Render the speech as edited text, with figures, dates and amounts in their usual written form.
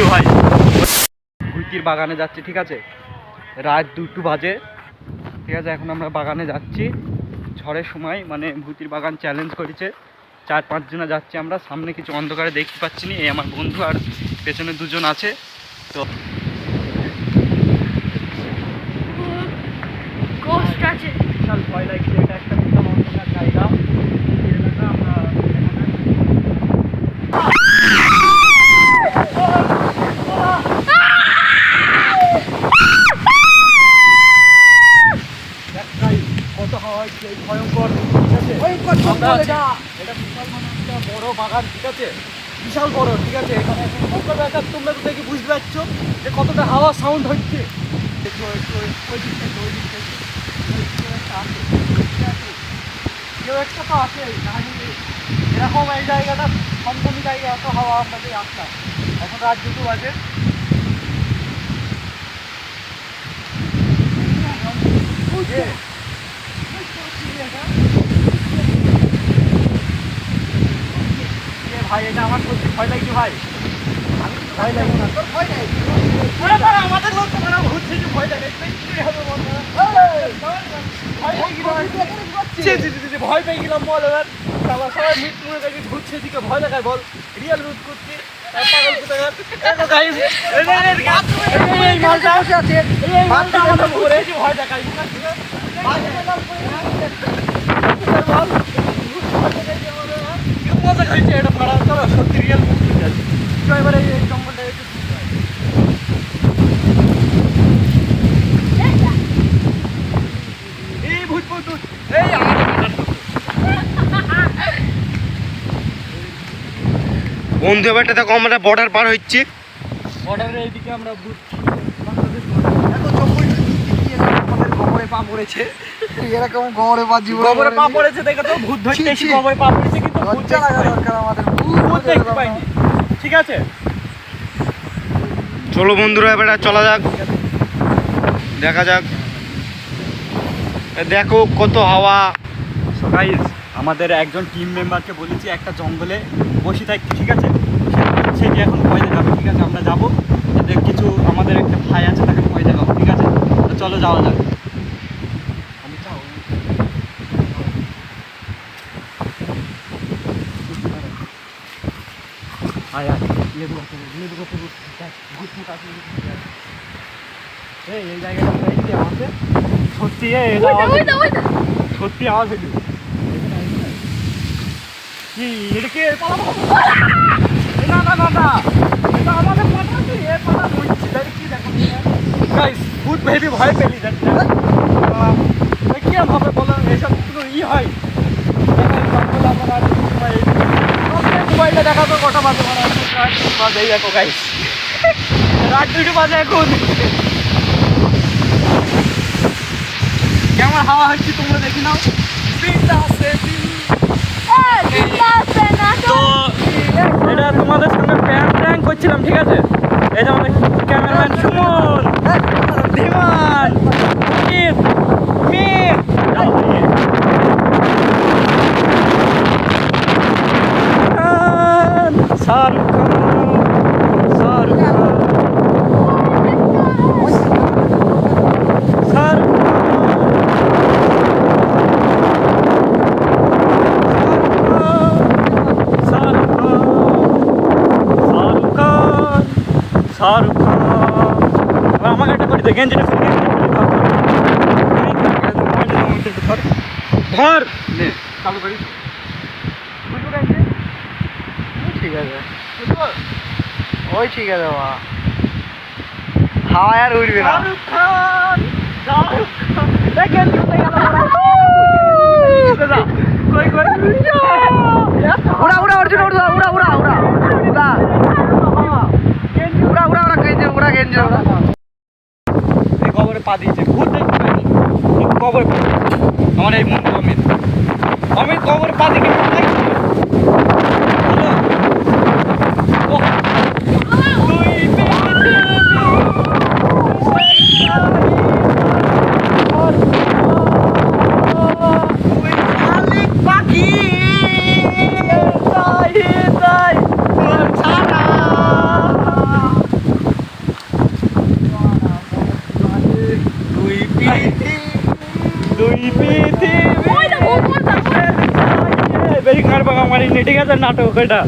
দিল ভাই। ভুইতির বাগানে যাচ্ছি, ঠিক আছে, রাত 2টো বাজে, ঠিক আছে। এখন আমরা বাগানে যাচ্ছি ঝড়ের সময়, মানে ভুতির বাগান চ্যালেঞ্জ করেছে, 4-5 জনা যাচ্ছি আমরা। সামনে কিছু অন্ধকারে দেখতে পাচ্ছি না, এই আমার বন্ধু আর পেছনে 2 জন আছে। তো কষ্ট আছে, বিশাল ভয় লাগছে, এটা একটা বিশাল অন্ধকার জায়গা। আমরা কত হাওয়া হচ্ছে, ভয়ঙ্কর, ঠিক আছে। এটা বিশাল মানে একটা বড় বাগান, ঠিক আছে, বিশাল বড়, ঠিক আছে। এখানে এখন তোমরা তো দেখে বুঝতে পারছো যে কতটা হাওয়া সাউন্ড হচ্ছে। একটু একটু ওই দিক থেকে ওই দিক থেকে কেউ একটা তো আছে, এরকম এই জায়গাটা সম্পূর্ণ জায়গা, এত হাওয়া আপনাদের আসলাম। এখন রাত 2টো বাজে। ভাই এটা আমার সত্যি ভয় লাগছে ভাই, ভয় লাগছে না তোর? ভয় নাই, আমাদের লোক তোমরা ঘুরছে যে ভয় লাগে, ভয় পেয়ে গেলাম বল। এবার সবাই মৃত্যু দেখে ঘুরছে, দিকে ভয় লাগায় বল, রিয়াল রুট করছি। ভয় দেখায় মজা খাইছে এটা ভাড়া, চলো সত্যি রিয়েল মুখ করতে যাচ্ছি। এবারে এই জঙ্গলটা একটু এই ভূত ভূত এই বন্ধু এবারটা দেখো আমরা বর্ডার পার হচ্ছি, বর্ডারের এইদিকে আমরা ভূত এত জঙ্গল আমাদের গোবরে পা পড়েছে, এরকম গোবরে পা জীবন গোবরে পা পড়েছে দেখো তো, ভূত ধরতে এসে গোবরে পা পড়েছে, কিন্তু ভূত লজ্জা লাগা দরকার আমাদের, ভূত দেখতে পাইনি, ঠিক আছে। চলো বন্ধুরা এবার চলা যাক, দেখা যাক। দেখো কত হাওয়া। সো গাইস, আমাদের একজন টিম মেম্বারকে বলেছি একটা জঙ্গলে বসে থাকতে, ঠিক আছে। সে যে এখন ভয় দেখাবে, ঠিক আছে। আমরা যাবো, এদের কিছু আমাদের একটা ভাই আছে, তাকে ভয় দেখাবো, ঠিক আছে। তো চলো যাওয়া যাক। আমি চাও আয় আয়, লেবু গাছে এই জায়গাটা আছে সত্যি, সত্যি আওয়াজ হইল কি? এটা কি না না না না, এটা আমাদের পাটা আছে, এ পাটা বুঝছি তাহলে কি দেখো গাইস, ভূত ভেবে ভয় পেলি যাচ্ছে কি ভাবে বলো, এইসব কোনো হয়। মোবাইলটা দেখা তো কটা বাজে, বাজে দেখো গাইস, রাত 2টো বাজে এখন। কেমন হাওয়া হচ্ছে তোমরা দেখি নাও। তো এটা তোমাদের সঙ্গে প্র্যাঙ্ক করছিলাম, ঠিক আছে। এই যে আমাদের ক্যামেরাম্যান সুমন, ধীমান, মিত, শাহরুখ খান, আমাকে একটা করে দেখেন যেটা ধর চালু করি, ঠিক আছে, ওই ঠিক আছে বাবা, হাওয়া আর উঠবে না। শাহরুখ খান, শাহরুখ খান দেখেন উড়া উড়া অর্জুন, উড়া উড়া উড়া উড়া উড়া উড়া উড়া উড়া গেঞ্জে উড়া গেঞ্জে উড়া। এই কবরে পা দিয়েছে, ভূত দেখতে পাইনি, কবরে আমার এই বন্ধু অমিত কবরে পা দিকে পৃথিবী বেশি খারাপ মারিনি, ঠিক আছে নাটক এটা।